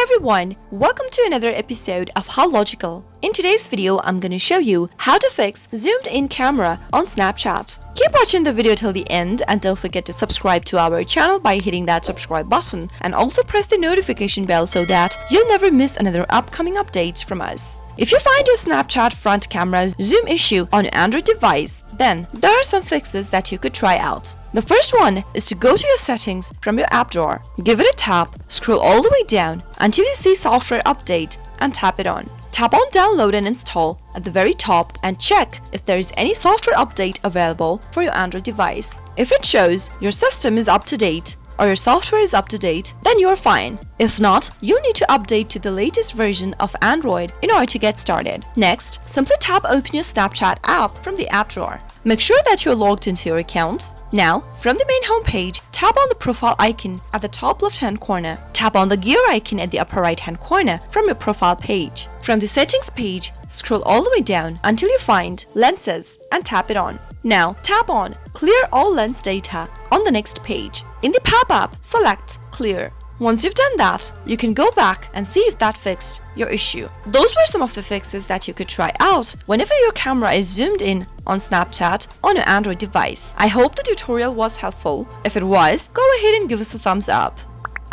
Hi everyone, welcome to another episode of How Logical. In today's video, I'm going to show you how to fix zoomed in camera on Snapchat. Keep watching the video till the end and don't forget to subscribe to our channel by hitting that subscribe button and also press the notification bell so that you'll never miss another upcoming updates from us. If you find your Snapchat front camera's zoom issue on your Android device, then there are some fixes that you could try out. The first one is to go to your settings from your app drawer, give it a tap, scroll all the way down until you see software update and tap it on. Tap on download and install at the very top and check if there is any software update available for your Android device. If it shows your system is up to date or your software is up to date, then you're fine. If not, you'll need to update to the latest version of Android in order to get started. Next, simply tap open your Snapchat app from the app drawer. Make sure that you're logged into your account. Now, from the main home page, tap on the profile icon at the top left-hand corner. Tap on the gear icon at the upper right-hand corner from your profile page. From the settings page, scroll all the way down until you find lenses and tap it on. Now, tap on clear all lens data on the next page. In the pop-up, select clear. Once you've done that, you can go back and see if that fixed your issue. Those were some of the fixes that you could try out whenever your camera is zoomed in on Snapchat on your Android device. I hope the tutorial was helpful. If it was, go ahead and give us a thumbs up.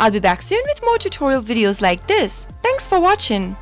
I'll be back soon with more tutorial videos like this. Thanks for watching.